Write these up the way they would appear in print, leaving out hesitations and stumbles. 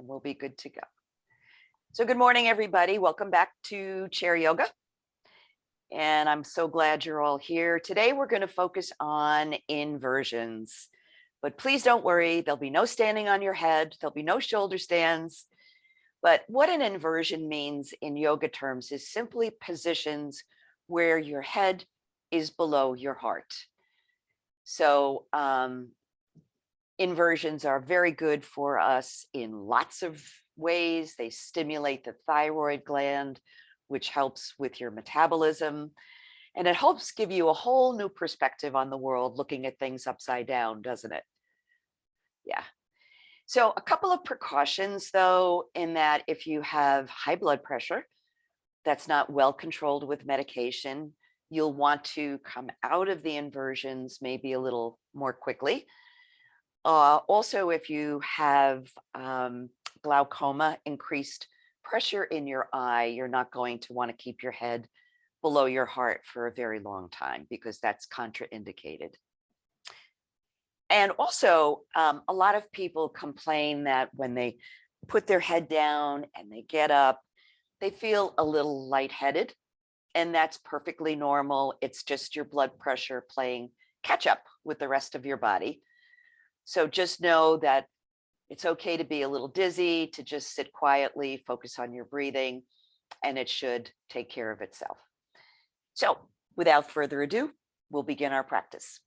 and we'll be good to go. So good morning, everybody. Welcome back to chair yoga. And I'm so glad you're all here. Today, we're going to focus on inversions. But please don't worry, there'll be no standing on your head. There'll be no shoulder stands. But what an inversion means in yoga terms is simply positions where your head is below your heart. So inversions are very good for us in lots of ways. They stimulate the thyroid gland, which helps with your metabolism. And it helps give you a whole new perspective on the world, looking at things upside down, doesn't it? Yeah. So a couple of precautions, though, in that if you have high blood pressure that's not well controlled with medication, you'll want to come out of the inversions maybe a little more quickly. Also, if you have glaucoma, increased pressure in your eye, you're not going to want to keep your head below your heart for a very long time because that's contraindicated. And also, a lot of people complain that when they put their head down and they get up, they feel a little lightheaded, and that's perfectly normal. It's just your blood pressure playing catch up with the rest of your body. So just know that it's okay to be a little dizzy, to just sit quietly, focus on your breathing, and it should take care of itself. So without further ado, we'll begin our practice.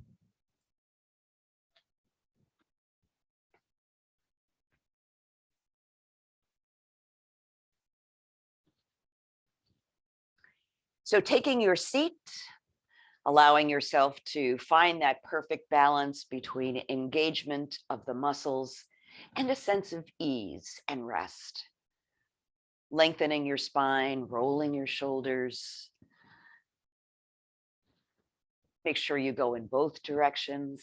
So taking your seat, allowing yourself to find that perfect balance between engagement of the muscles and a sense of ease and rest. Lengthening your spine, rolling your shoulders. Make sure you go in both directions.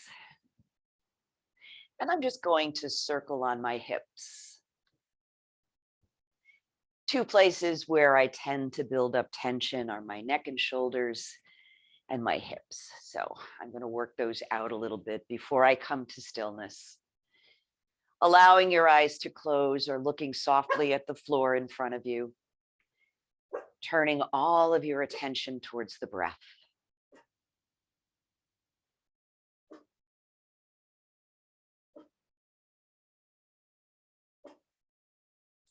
And I'm just going to circle on my hips. Two places where I tend to build up tension are my neck and shoulders and my hips. So I'm going to work those out a little bit before I come to stillness. Allowing your eyes to close or looking softly at the floor in front of you. Turning all of your attention towards the breath.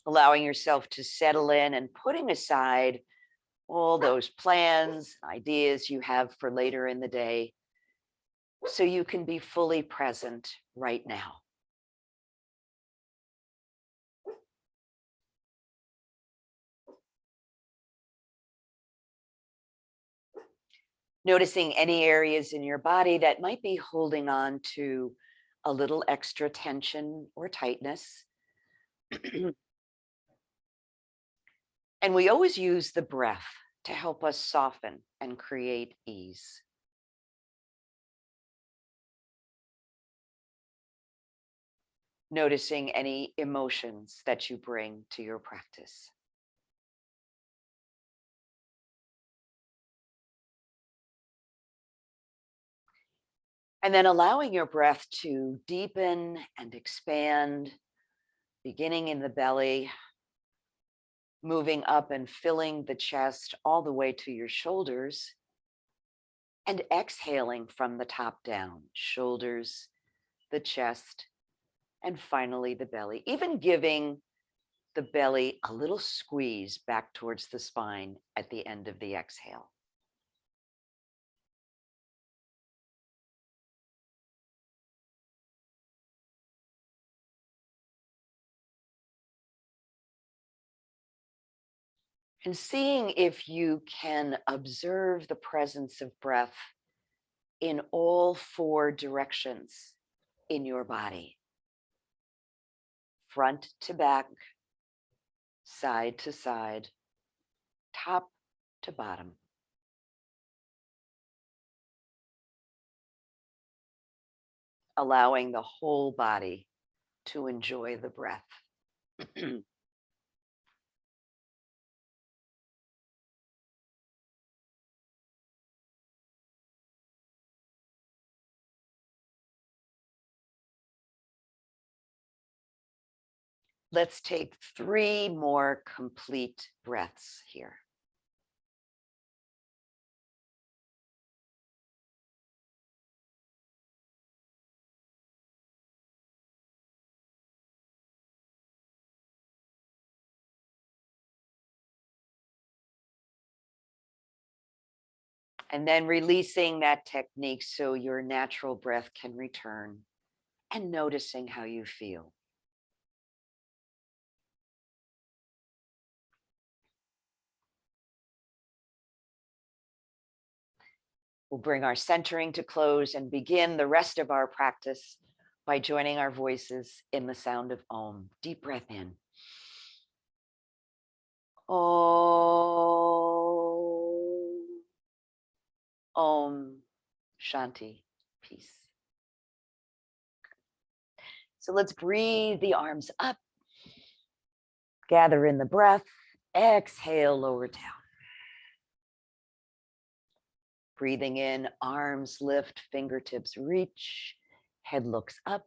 Allowing yourself to settle in and putting aside all those plans, ideas you have for later in the day, so you can be fully present right now. Noticing any areas in your body that might be holding on to a little extra tension or tightness. And we always use the breath to help us soften and create ease. Noticing any emotions that you bring to your practice. And then allowing your breath to deepen and expand, beginning in the belly, moving up and filling the chest all the way to your shoulders, and exhaling from the top down, shoulders, the chest, and finally the belly, even giving the belly a little squeeze back towards the spine at the end of the exhale. And seeing if you can observe the presence of breath in all four directions in your body. Front to back, side to side, top to bottom. Allowing the whole body to enjoy the breath. Let's take 3 more complete breaths here. And then releasing that technique so your natural breath can return and noticing how you feel. We'll bring our centering to close and begin the rest of our practice by joining our voices in the sound of Om. Deep breath in. Om. Om. Shanti. Peace. So let's breathe the arms up. Gather in the breath. Exhale, lower down. Breathing in, arms lift, fingertips reach, head looks up.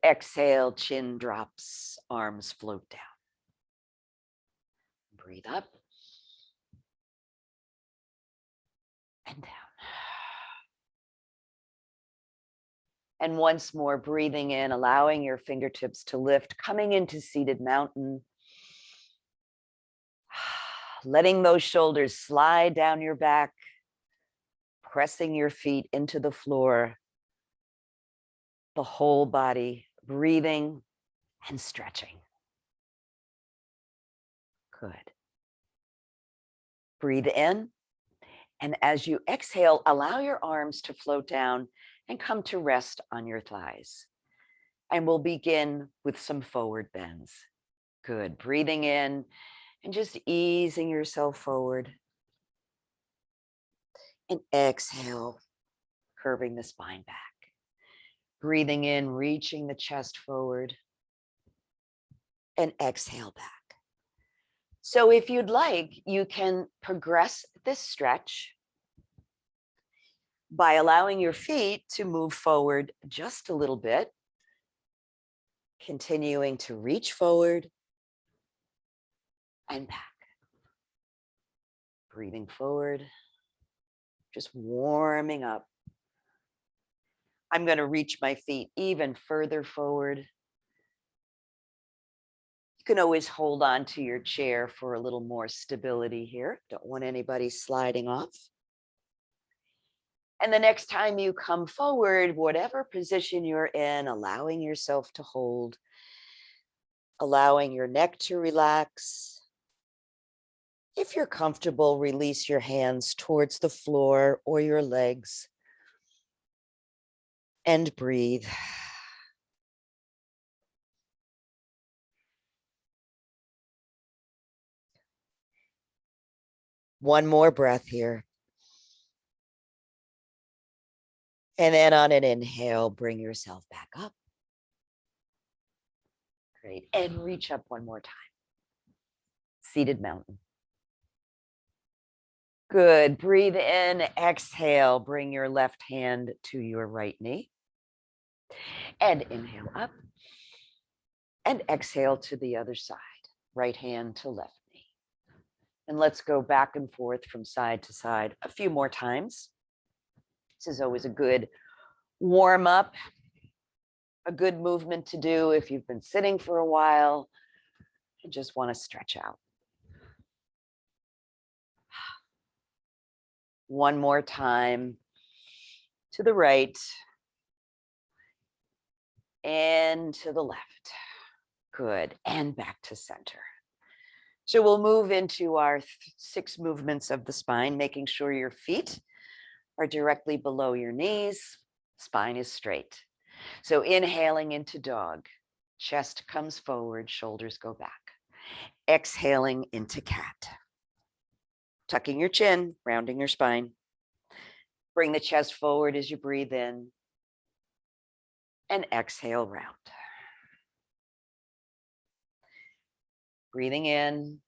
Exhale, chin drops, arms float down. Breathe up and down. And once more, breathing in, allowing your fingertips to lift, coming into seated mountain. Letting those shoulders slide down your back, pressing your feet into the floor, the whole body, breathing and stretching. Good. Breathe in. And as you exhale, allow your arms to float down and come to rest on your thighs. And we'll begin with some forward bends. Good. Breathing in and just easing yourself forward. And exhale, curving the spine back. Breathing in, reaching the chest forward. And exhale back. So if you'd like, you can progress this stretch by allowing your feet to move forward just a little bit, continuing to reach forward and back. Breathing forward, just warming up. I'm going to reach my feet even further forward. You can always hold on to your chair for a little more stability here. Don't want anybody sliding off. And the next time you come forward, whatever position you're in, allowing yourself to hold, allowing your neck to relax. If you're comfortable, release your hands towards the floor or your legs and breathe. One more breath here. And then on an inhale, bring yourself back up. Great. And reach up one more time. Seated mountain. Good. Breathe in, exhale. Bring your left hand to your right knee. And inhale up. And exhale to the other side. Right hand to left knee. And let's go back and forth from side to side a few more times. This is always a good warm up, a good movement to do if you've been sitting for a while and just want to stretch out. One more time to the right and to the left. Good. And back to center. So we'll move into our 6 movements of the spine, making sure your feet are directly below your knees. Spine is straight. So inhaling into dog, chest comes forward, shoulders go back. Exhaling into cat. Tucking your chin, rounding your spine. Bring the chest forward as you breathe in. And exhale, round. Breathing in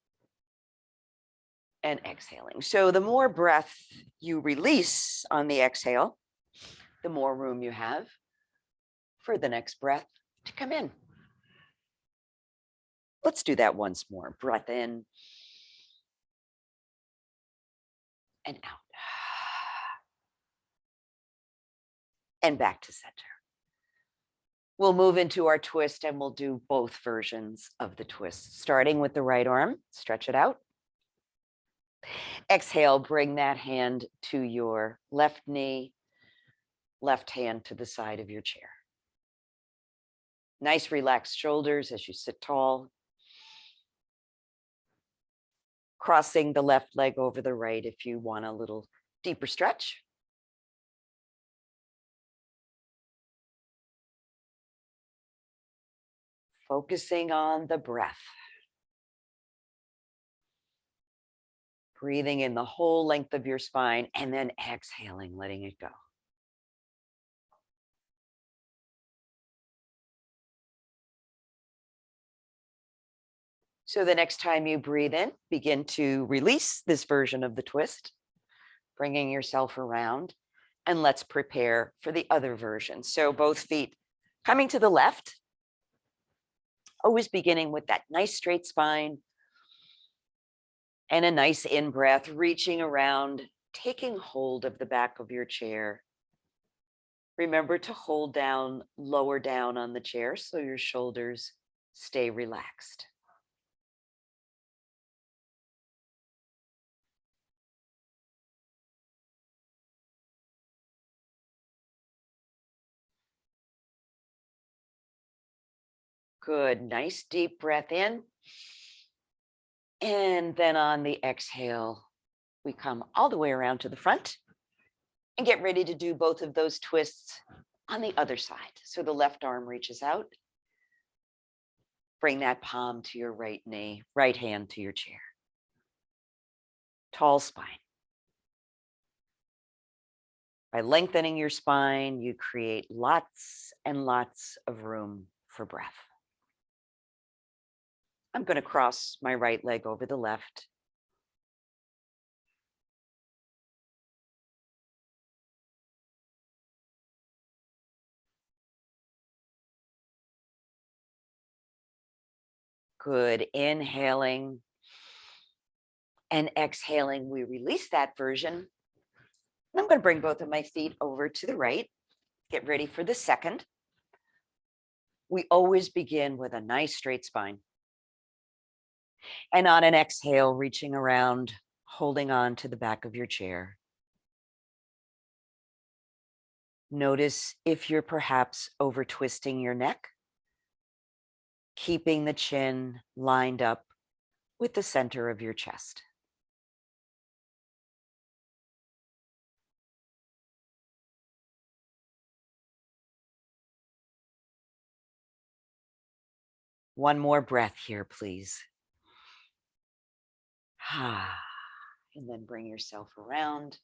and exhaling. So the more breath you release on the exhale, the more room you have for the next breath to come in. Let's do that once more. Breath in and out. And back to center. We'll move into our twist and we'll do both versions of the twist, starting with the right arm. Stretch it out. Exhale, bring that hand to your left knee, left hand to the side of your chair. Nice relaxed shoulders as you sit tall. Crossing the left leg over the right if you want a little deeper stretch. Focusing on the breath. Breathing in the whole length of your spine and then exhaling, letting it go. So the next time you breathe in, begin to release this version of the twist, bringing yourself around, and let's prepare for the other version. So both feet coming to the left, always beginning with that nice straight spine and a nice in-breath, reaching around, taking hold of the back of your chair. Remember to hold down, lower down on the chair so your shoulders stay relaxed. Good, nice deep breath in. And then on the exhale, we come all the way around to the front and get ready to do both of those twists on the other side. So the left arm reaches out. Bring that palm to your right knee, right hand to your chair. Tall spine. By lengthening your spine, you create lots and lots of room for breath. I'm going to cross my right leg over the left. Good. Inhaling and exhaling, we release that version. I'm going to bring both of my feet over to the right. Get ready for the second. We always begin with a nice straight spine. And on an exhale, reaching around, holding on to the back of your chair. Notice if you're perhaps over twisting your neck, keeping the chin lined up with the center of your chest. One more breath here, please. And then bring yourself around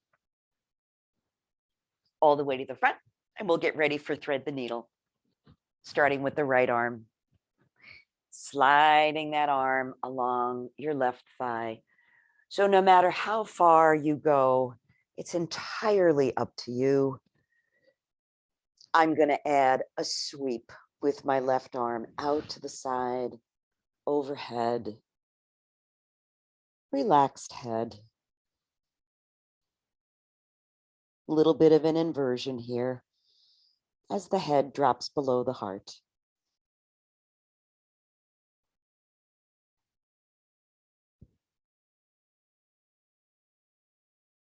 all the way to the front, and we'll get ready for thread the needle, starting with the right arm. Sliding that arm along your left thigh. So no matter how far you go, it's entirely up to you. I'm going to add a sweep with my left arm out to the side, overhead, relaxed head. A little bit of an inversion here as the head drops below the heart.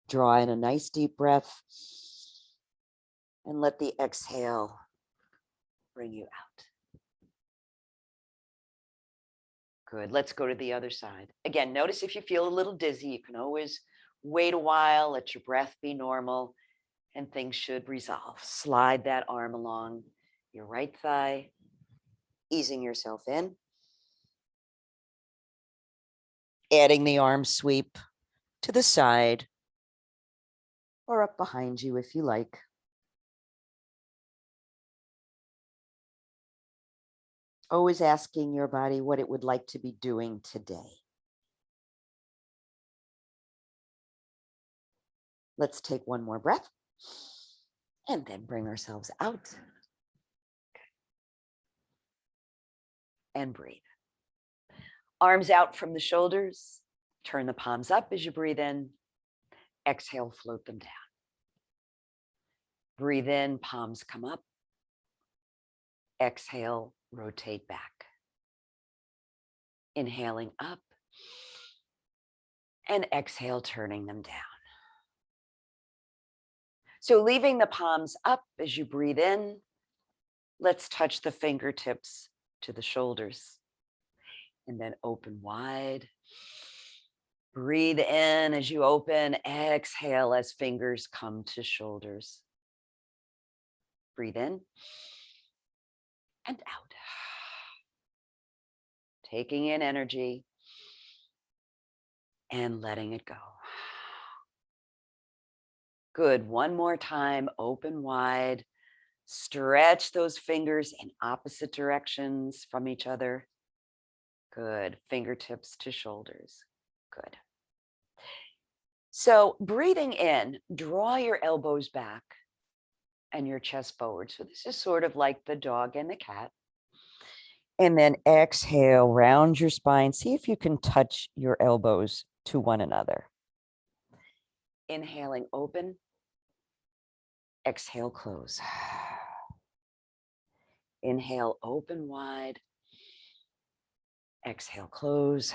Draw in a nice deep breath and let the exhale bring you out. Good. Let's go to the other side. Again, notice if you feel a little dizzy, you can always wait a while, let your breath be normal, and things should resolve. Slide that arm along your right thigh, easing yourself in. Adding the arm sweep to the side or up behind you if you like. Always asking your body what it would like to be doing today. Let's take one more breath and then bring ourselves out and breathe. Arms out from the shoulders. Turn the palms up as you breathe in. Exhale, float them down. Breathe in, palms come up. Exhale, rotate back. Inhaling up. And exhale, turning them down. So leaving the palms up as you breathe in, let's touch the fingertips to the shoulders. And then open wide. Breathe in as you open. Exhale as fingers come to shoulders. Breathe in and out. Taking in energy and letting it go. Good. One more time. Open wide. Stretch those fingers in opposite directions from each other. Good. Fingertips to shoulders. Good. So breathing in, draw your elbows back and your chest forward. So this is sort of like the dog and the cat. And then exhale, round your spine. See if you can touch your elbows to one another. Inhaling, open. Exhale, close. Inhale, open wide. Exhale, close.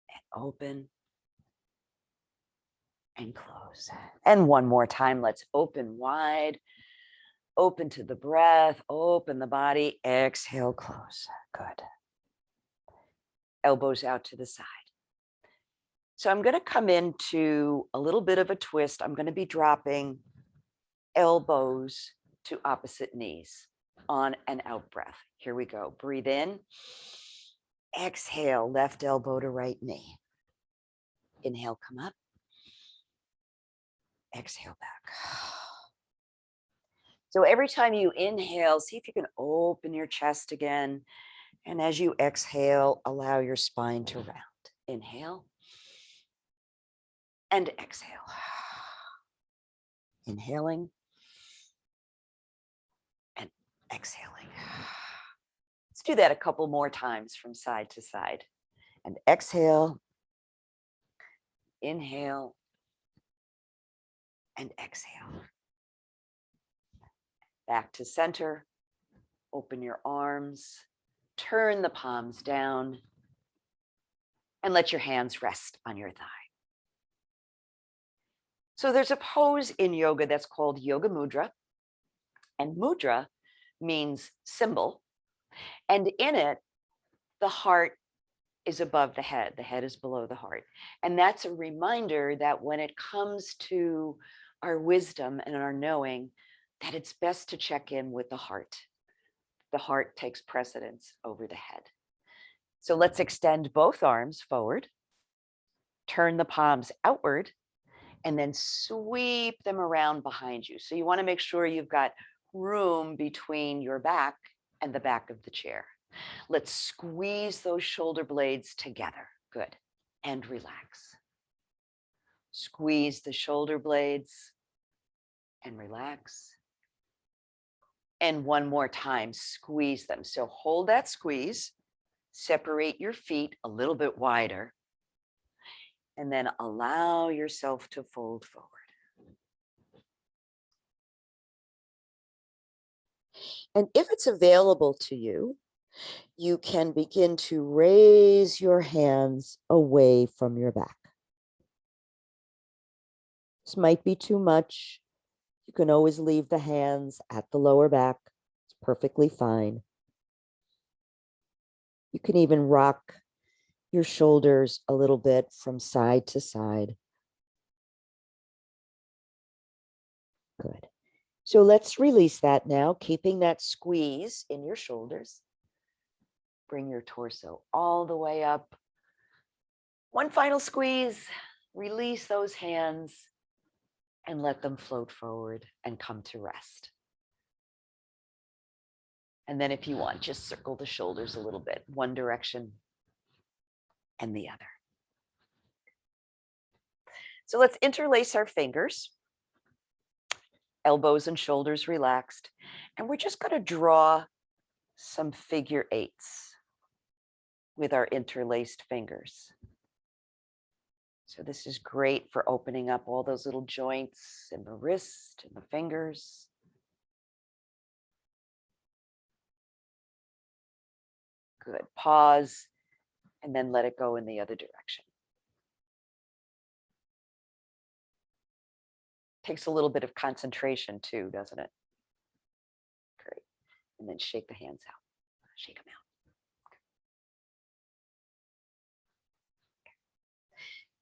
And open. And close. And one more time, let's open wide. Open to the breath, open the body, exhale, close. Good. Elbows out to the side. So I'm going to come into a little bit of a twist. I'm going to be dropping elbows to opposite knees on an out breath. Here we go. Breathe in. Exhale, left elbow to right knee. Inhale, come up. Exhale back. So every time you inhale, see if you can open your chest again. And as you exhale, allow your spine to round. Inhale and exhale. Inhaling and exhaling. Let's do that a couple more times from side to side. And exhale, inhale, and exhale. Back to center. Open your arms. Turn the palms down. And let your hands rest on your thigh. So there's a pose in yoga that's called Yoga Mudra. And mudra means symbol. And in it, the heart is above the head. The head is below the heart. And that's a reminder that when it comes to our wisdom and our knowing, that it's best to check in with the heart. The heart takes precedence over the head. So let's extend both arms forward. Turn the palms outward. And then sweep them around behind you. So you want to make sure you've got room between your back and the back of the chair. Let's squeeze those shoulder blades together. Good. And relax. Squeeze the shoulder blades and relax. And one more time, squeeze them. So hold that squeeze. Separate your feet a little bit wider. And then allow yourself to fold forward. And if it's available to you, you can begin to raise your hands away from your back. This might be too much. You can always leave the hands at the lower back. It's perfectly fine. You can even rock your shoulders a little bit from side to side. Good. So let's release that now, keeping that squeeze in your shoulders. Bring your torso all the way up. One final squeeze. Release those hands and let them float forward and come to rest. And then if you want, just circle the shoulders a little bit, one direction and the other. So let's interlace our fingers, elbows and shoulders relaxed. And we're just going to draw some figure eights. with our interlaced fingers. So this is great for opening up all those little joints in the wrist and the fingers. Good. Pause and then let it go in the other direction. Takes a little bit of concentration too, doesn't it? Great. And then shake the hands out. Shake them out.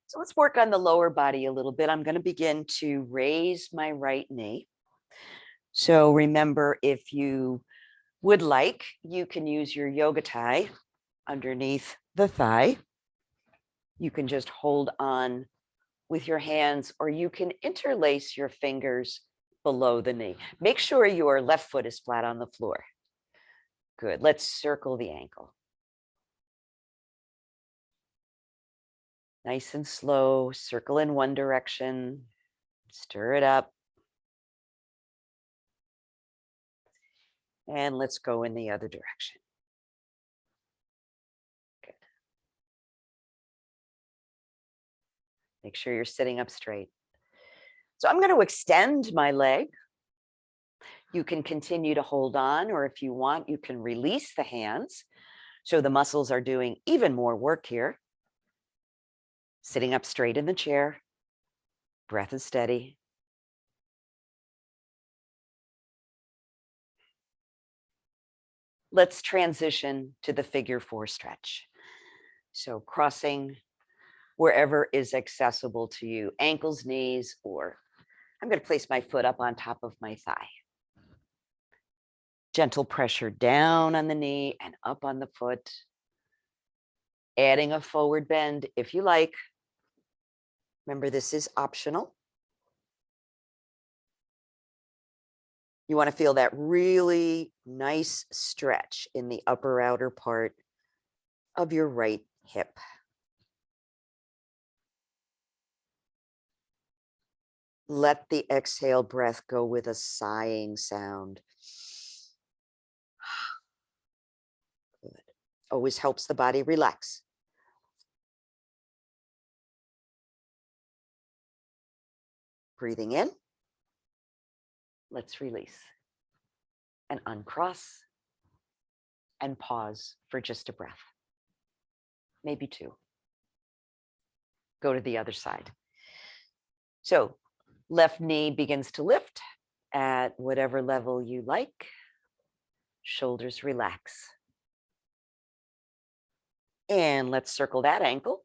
So let's work on the lower body a little bit. I'm going to begin to raise my right knee. So remember, if you would like, you can use your yoga tie underneath the thigh. You can just hold on with your hands, or you can interlace your fingers below the knee. Make sure your left foot is flat on the floor. Good. Let's circle the ankle. Nice and slow, circle in one direction, stir it up. And let's go in the other direction. Good. Make sure you're sitting up straight. So I'm going to extend my leg. You can continue to hold on, or if you want, you can release the hands. So the muscles are doing even more work here. Sitting up straight in the chair. Breath is steady. Let's transition to the figure 4 stretch. So crossing wherever is accessible to you, ankles, knees, or I'm going to place my foot up on top of my thigh. Gentle pressure down on the knee and up on the foot. Adding a forward bend if you like. Remember, this is optional. You want to feel that really nice stretch in the upper outer part of your right hip. Let the exhale breath go with a sighing sound. Good. Always helps the body relax. Breathing in. Let's release and uncross and pause for just a breath, maybe 2. Go to the other side. So left knee begins to lift at whatever level you like. Shoulders relax. And let's circle that ankle.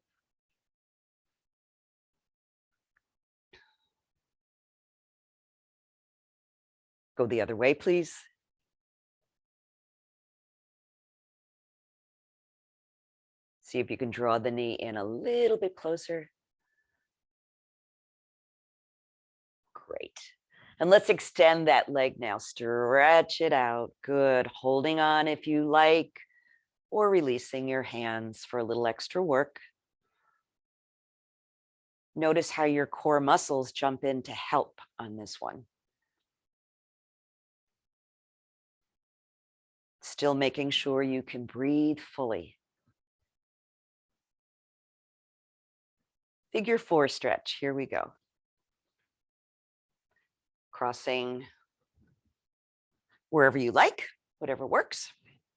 Go the other way, please. See if you can draw the knee in a little bit closer. Great. And let's extend that leg now. Stretch it out. Good. Holding on if you like, or releasing your hands for a little extra work. Notice how your core muscles jump in to help on this one. Still making sure you can breathe fully. Figure 4 stretch. Here we go. Crossing wherever you like, whatever works.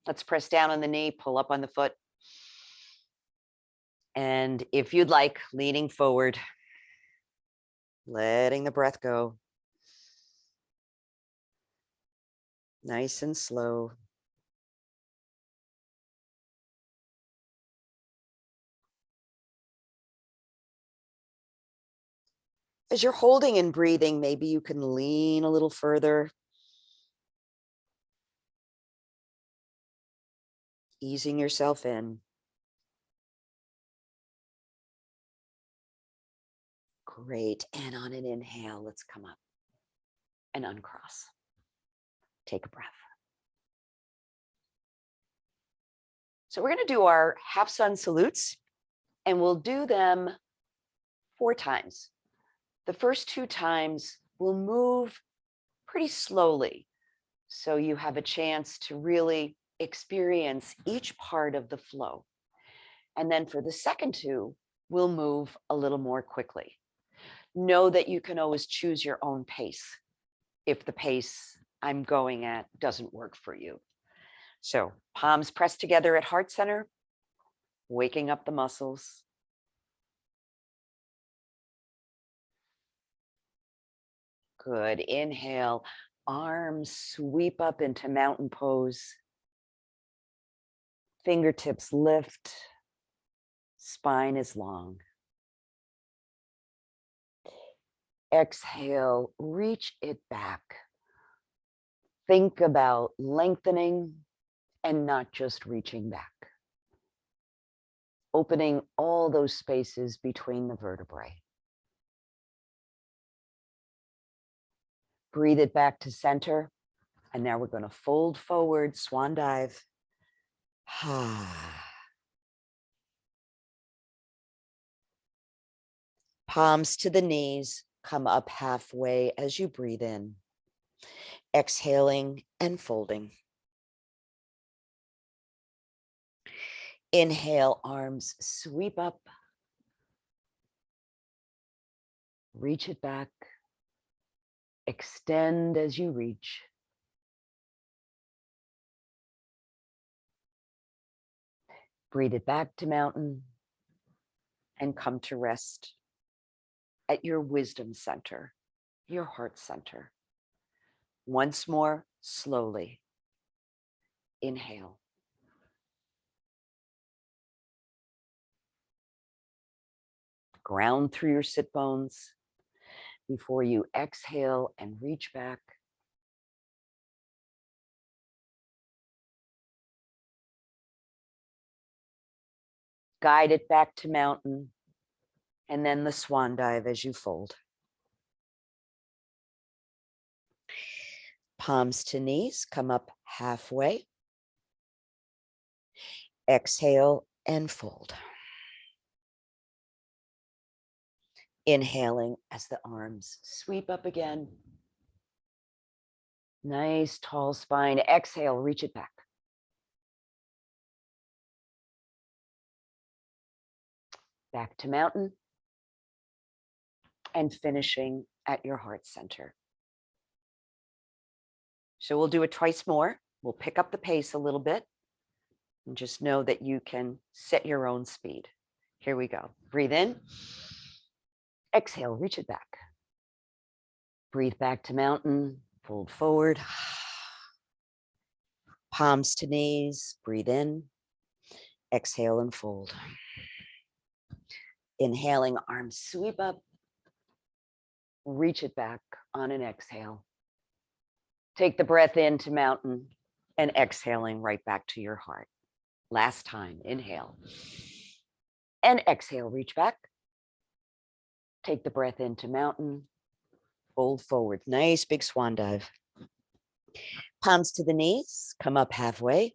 Let's press down on the knee, pull up on the foot. And if you'd like, leaning forward, letting the breath go. Nice and slow. As you're holding and breathing, maybe you can lean a little further. Easing yourself in. Great. And on an inhale, let's come up and uncross. Take a breath. So we're going to do our half sun salutes, and we'll do them 4 times. The first 2 times we'll move pretty slowly, so you have a chance to really experience each part of the flow. And then for the second two, we'll move a little more quickly. Know that you can always choose your own pace if the pace I'm going at doesn't work for you. So palms pressed together at heart center, waking up the muscles. Good. Inhale, arms sweep up into mountain pose. Fingertips lift, spine is long. Exhale, reach it back. Think about lengthening and not just reaching back. Opening all those spaces between the vertebrae. Breathe it back to center. And now we're going to fold forward, swan dive. Palms to the knees, come up halfway as you breathe in. Exhaling and folding. Inhale, arms sweep up. Reach it back. Extend as you reach. Breathe it back to mountain and come to rest at your wisdom center, your heart center. Once more, slowly. Inhale. Ground through your sit bones before you exhale and reach back. Guide it back to mountain, and then the swan dive as you fold. Palms to knees, come up halfway. Exhale and fold. Inhaling as the arms sweep up again. Nice tall spine. Exhale, reach it back. Back to mountain. And finishing at your heart center. So we'll do it twice more. We'll pick up the pace a little bit. And just know that you can set your own speed. Here we go. Breathe in. Exhale, reach it back. Breathe back to mountain. Fold forward. Palms to knees. Breathe in. Exhale and fold. Inhaling, arms sweep up. Reach it back on an exhale. Take the breath into mountain and exhaling right back to your heart. Last time, inhale. And exhale, reach back. Take the breath into mountain. Fold forward. Nice big swan dive. Palms to the knees, come up halfway.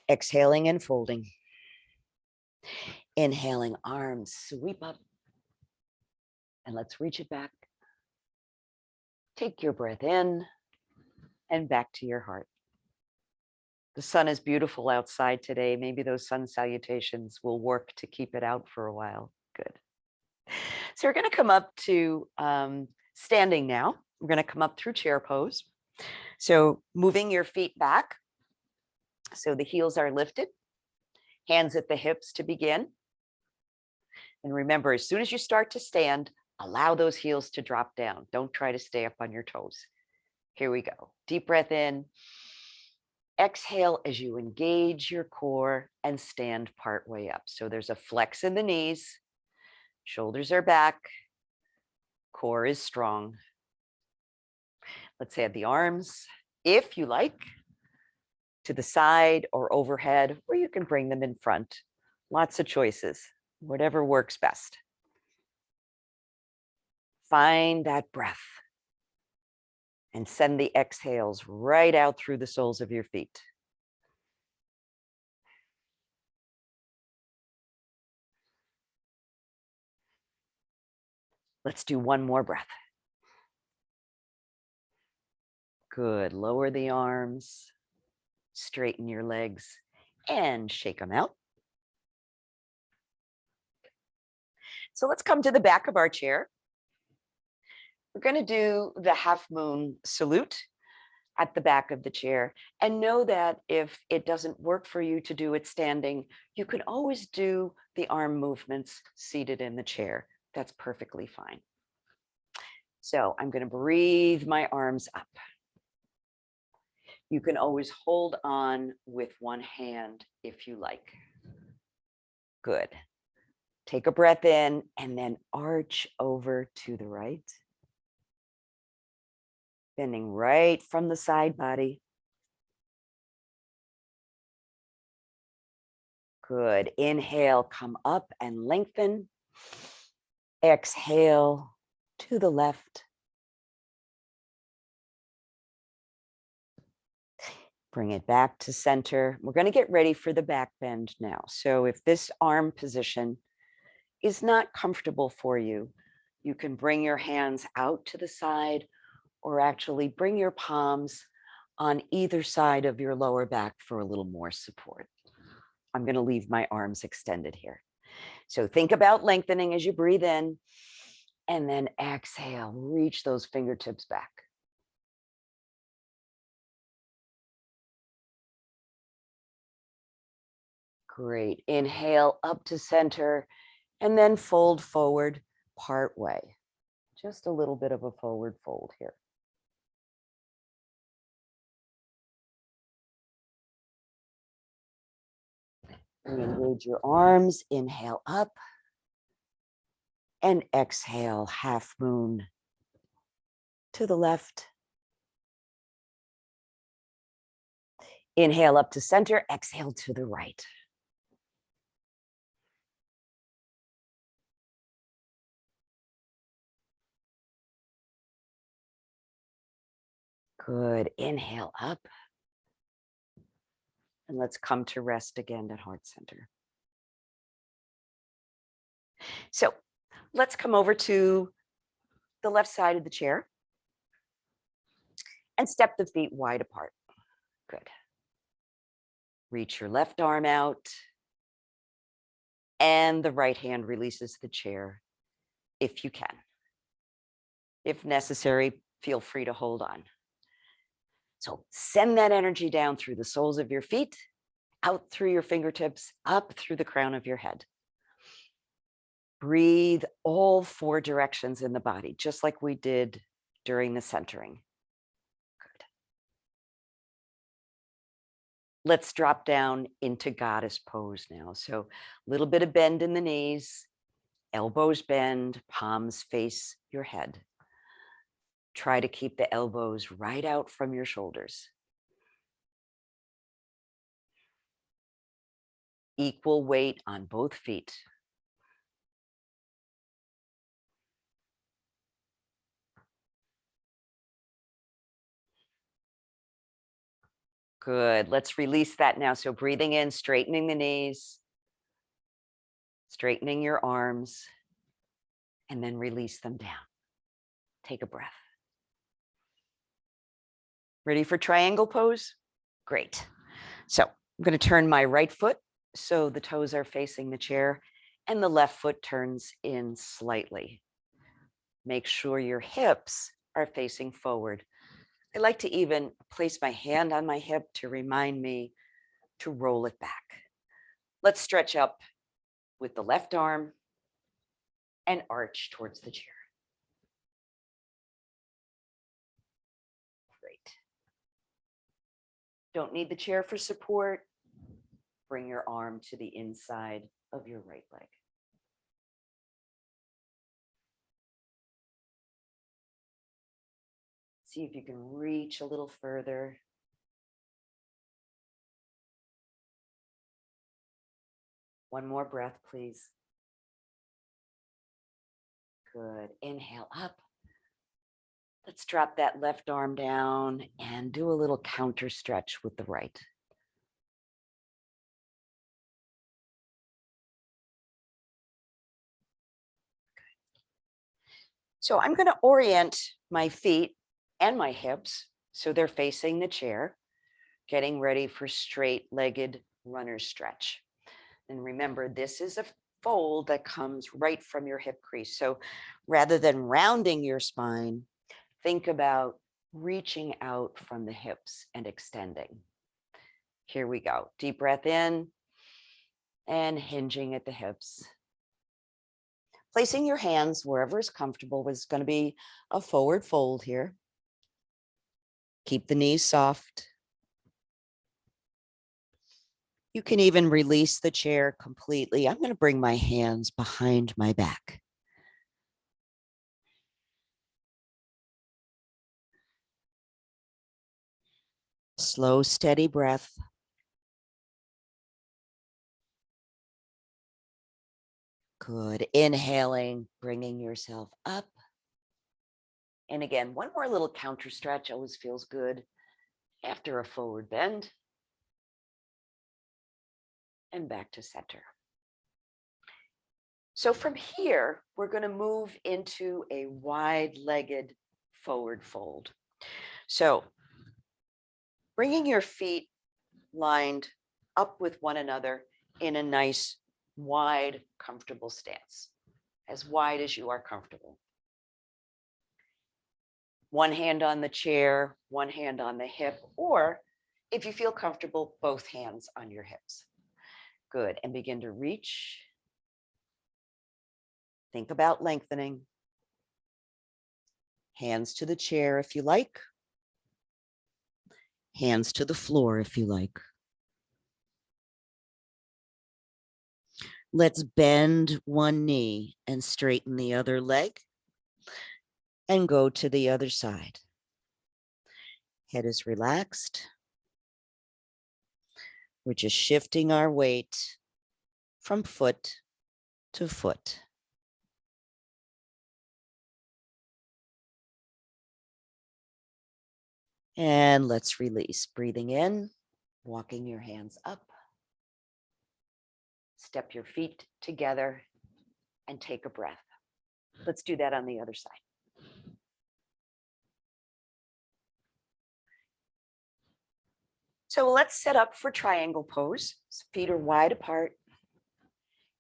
Exhaling and folding. Inhaling, arms sweep up. And let's reach it back. Take your breath in and back to your heart. The sun is beautiful outside today. Maybe those sun salutations will work to keep it out for a while. Good. So we're going to come up to standing now. We're going to come up through chair pose. So moving your feet back. So the heels are lifted. Hands at the hips to begin. And remember, as soon as you start to stand, allow those heels to drop down. Don't try to stay up on your toes. Here we go. Deep breath in. Exhale as you engage your core and stand part way up. So there's a flex in the knees. Shoulders are back. Core is strong. Let's add the arms, if you like, to the side or overhead, or you can bring them in front. Lots of choices, whatever works best. Find that breath and send the exhales right out through the soles of your feet. Let's do one more breath. Good. Lower the arms, straighten your legs, and shake them out. So let's come to the back of our chair. We're going to do the half moon salute at the back of the chair. And know that if it doesn't work for you to do it standing, you can always do the arm movements seated in the chair. That's perfectly fine. So I'm going to breathe my arms up. You can always hold on with one hand if you like. Good. Take a breath in and then arch over to the right. Bending right from the side body. Good. Inhale, come up and lengthen. Exhale to the left. Bring it back to center. We're going to get ready for the back bend now. So if this arm position is not comfortable for you, you can bring your hands out to the side or actually bring your palms on either side of your lower back for a little more support. I'm going to leave my arms extended here. So think about lengthening as you breathe in, and then exhale, reach those fingertips back. Great. Inhale up to center and then fold forward part way. Just a little bit of a forward fold here. Re-engage your arms. Inhale up and exhale, half moon to the left. Inhale up to center, exhale to the right. Good. Inhale up. And let's come to rest again at heart center. So let's come over to the left side of the chair and step the feet wide apart. Good. Reach your left arm out and the right hand releases the chair if you can. If necessary, feel free to hold on. So send that energy down through the soles of your feet, out through your fingertips, up through the crown of your head. Breathe all 4 directions in the body, just like we did during the centering. Good. Let's drop down into goddess pose now. So a little bit of bend in the knees, elbows bend, palms face your head. Try to keep the elbows right out from your shoulders. Equal weight on both feet. Good. Let's release that now. So breathing in, straightening the knees, straightening your arms, and then release them down. Take a breath. Ready for triangle pose? Great. So I'm going to turn my right foot so the toes are facing the chair and the left foot turns in slightly. Make sure your hips are facing forward. I like to even place my hand on my hip to remind me to roll it back. Let's stretch up with the left arm and arch towards the chair. Great. Don't need the chair for support. Bring your arm to the inside of your right leg. See if you can reach a little further. One more breath, please. Good. Inhale up. Let's drop that left arm down and do a little counter stretch with the right. So I'm going to orient my feet and my hips so they're facing the chair, getting ready for straight-legged runner's stretch. And remember, this is fold that comes right from your hip crease. So rather than rounding your spine, think about reaching out from the hips and extending. Here we go. Deep breath in and hinging at the hips. Placing your hands wherever is comfortable is going to be a forward fold here. Keep the knees soft. You can even release the chair completely. I'm going to bring my hands behind my back. Slow, steady breath. Good. Inhaling, bringing yourself up. And again, one more little counter stretch always feels good after a forward bend. And back to center. So from here, we're going to move into a wide-legged forward fold. So bringing your feet lined up with one another in a nice, wide, comfortable stance, as wide as you are comfortable. One hand on the chair, one hand on the hip, or if you feel comfortable, both hands on your hips. Good. And begin to reach. Think about lengthening. Hands to the chair if you like. Hands to the floor if you like. Let's bend one knee and straighten the other leg and go to the other side. Head is relaxed. We're just shifting our weight from foot to foot. And let's release. Breathing in, walking your hands up. Step your feet together and take a breath. Let's do that on the other side. So let's set up for triangle pose. Feet are wide apart.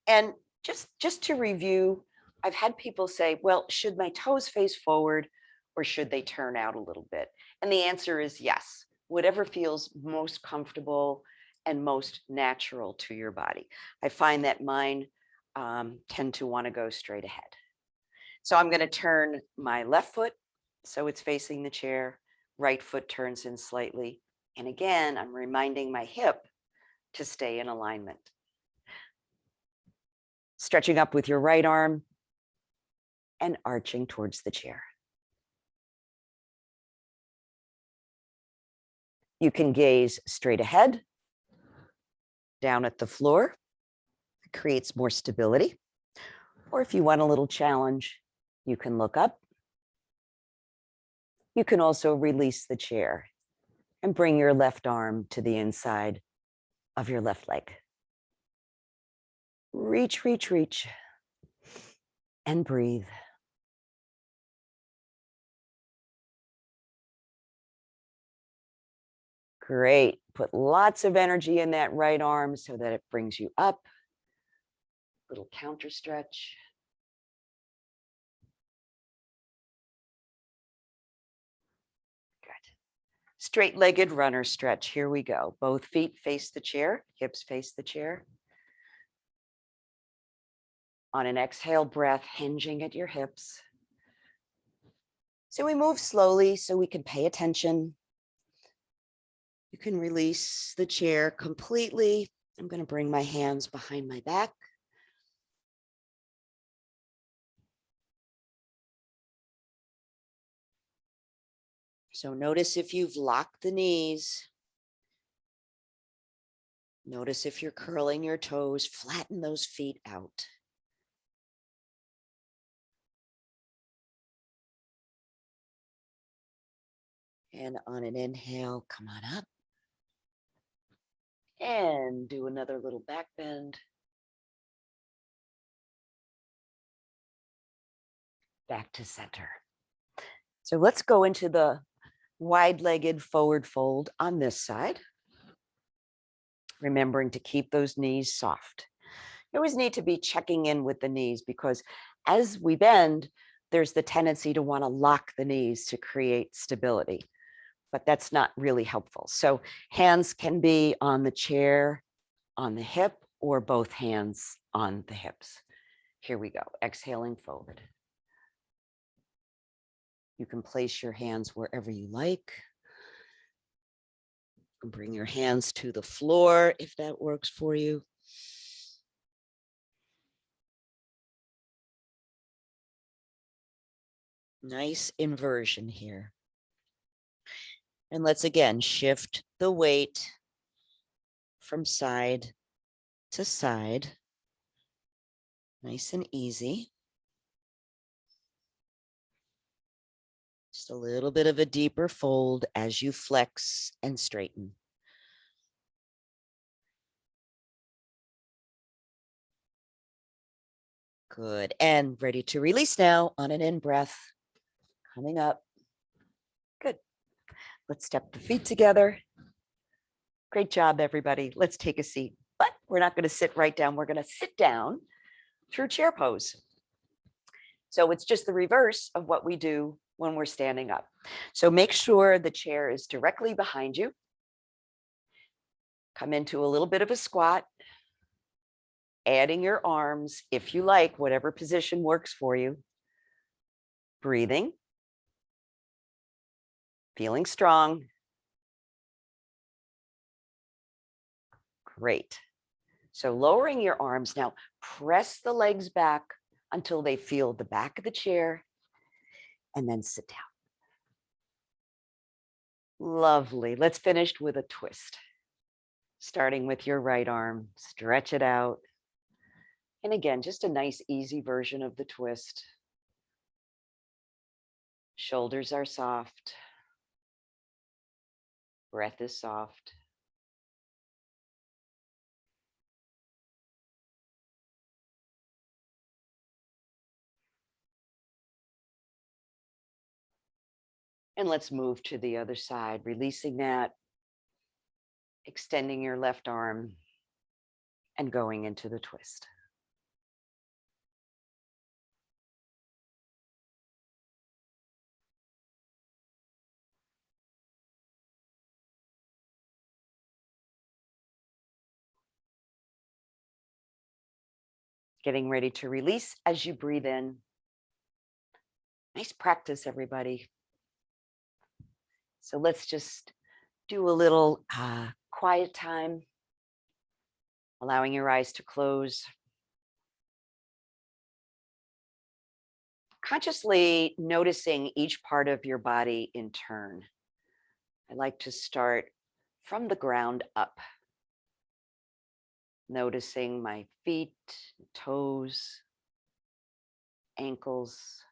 And just to review, I've had people say, well, should my toes face forward or should they turn out a little bit? And the answer is yes, whatever feels most comfortable and most natural to your body. I find that mine tend to want to go straight ahead. So I'm going to turn my left foot so it's facing the chair, right foot turns in slightly. And again, I'm reminding my hip to stay in alignment. Stretching up with your right arm and arching towards the chair. You can gaze straight ahead, down at the floor. It creates more stability. Or if you want a little challenge, you can look up. You can also release the chair and bring your left arm to the inside of your left leg. Reach, reach, reach, and breathe. Great. Put lots of energy in that right arm so that it brings you up. Little counter stretch. Good. Straight-legged runner stretch. Here we go. Both feet face the chair, hips face the chair. On an exhale breath, hinging at your hips. So we move slowly so we can pay attention. You can release the chair completely. I'm going to bring my hands behind my back. So notice if you've locked the knees. Notice if you're curling your toes, flatten those feet out. And on an inhale, come on up. And do another little back bend. Back to center. So let's go into the wide-legged forward fold on this side. Remembering to keep those knees soft. You always need to be checking in with the knees because as we bend, there's the tendency to want to lock the knees to create stability, but that's not really helpful. So hands can be on the chair, on the hip, or both hands on the hips. Here we go, exhaling forward. You can place your hands wherever you like. Bring your hands to the floor if that works for you. Nice inversion here. And let's again shift the weight from side to side. Nice and easy. Just a little bit of a deeper fold as you flex and straighten. Good. And ready to release now on an in-breath. Coming up. Good. Let's step the feet together. Great job, everybody. Let's take a seat. But we're not going to sit right down. We're going to sit down through chair pose. So it's just the reverse of what we do when we're standing up. So make sure the chair is directly behind you. Come into a little bit of a squat, adding your arms, if you like, whatever position works for you. Breathing, feeling strong. Great. So lowering your arms now, press the legs back until they feel the back of the chair and then sit down. Lovely. Let's finish with a twist. Starting with your right arm, stretch it out. And again, just a nice, easy version of the twist. Shoulders are soft. Breath is soft. And let's move to the other side, releasing that, extending your left arm, and going into the twist. Getting ready to release as you breathe in. Nice practice, everybody. So let's just do a little quiet time, allowing your eyes to close. Consciously noticing each part of your body in turn. I like to start from the ground up, noticing my feet, toes, ankles,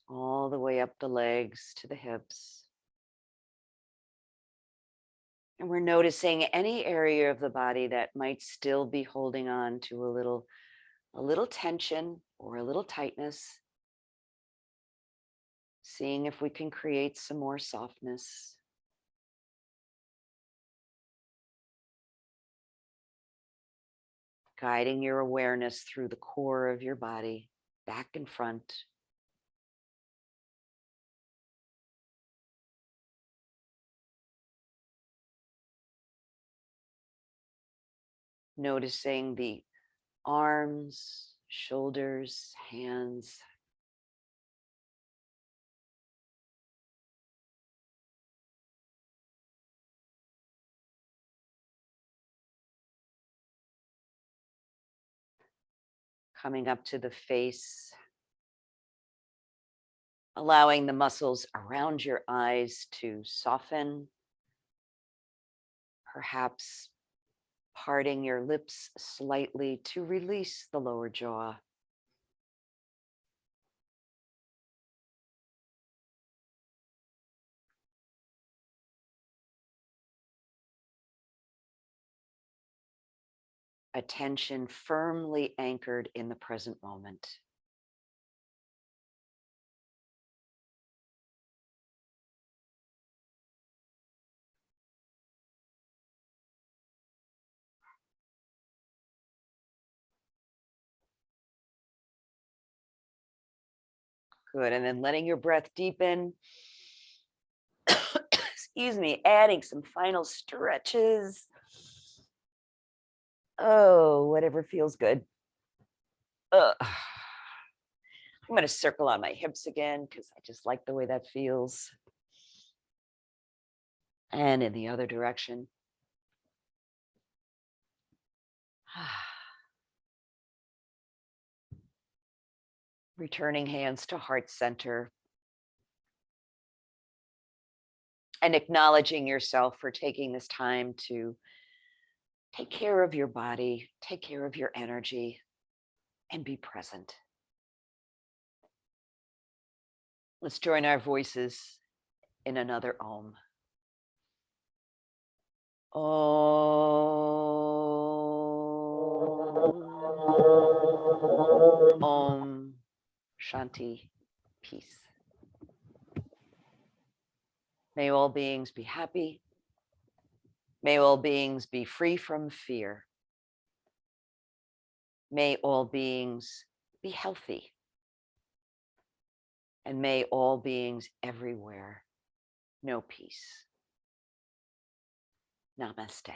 all the way up the legs to the hips. And we're noticing any area of the body that might still be holding on to a little tension or a little tightness. Seeing if we can create some more softness. Guiding your awareness through the core of your body, back and front. Noticing the arms, shoulders, hands. Coming up to the face. Allowing the muscles around your eyes to soften. Perhaps parting your lips slightly to release the lower jaw. Attention firmly anchored in the present moment. Good. And then letting your breath deepen. Excuse me, adding some final stretches. Oh, whatever feels good. I'm going to circle on my hips again because I just like the way that feels. And in the other direction. Returning hands to heart center. And acknowledging yourself for taking this time to take care of your body, take care of your energy, and be present. Let's join our voices in another Om. Om. Om. Shanti. Peace. May all beings be happy. May all beings be free from fear. May all beings be healthy. And may all beings everywhere know peace. Namaste.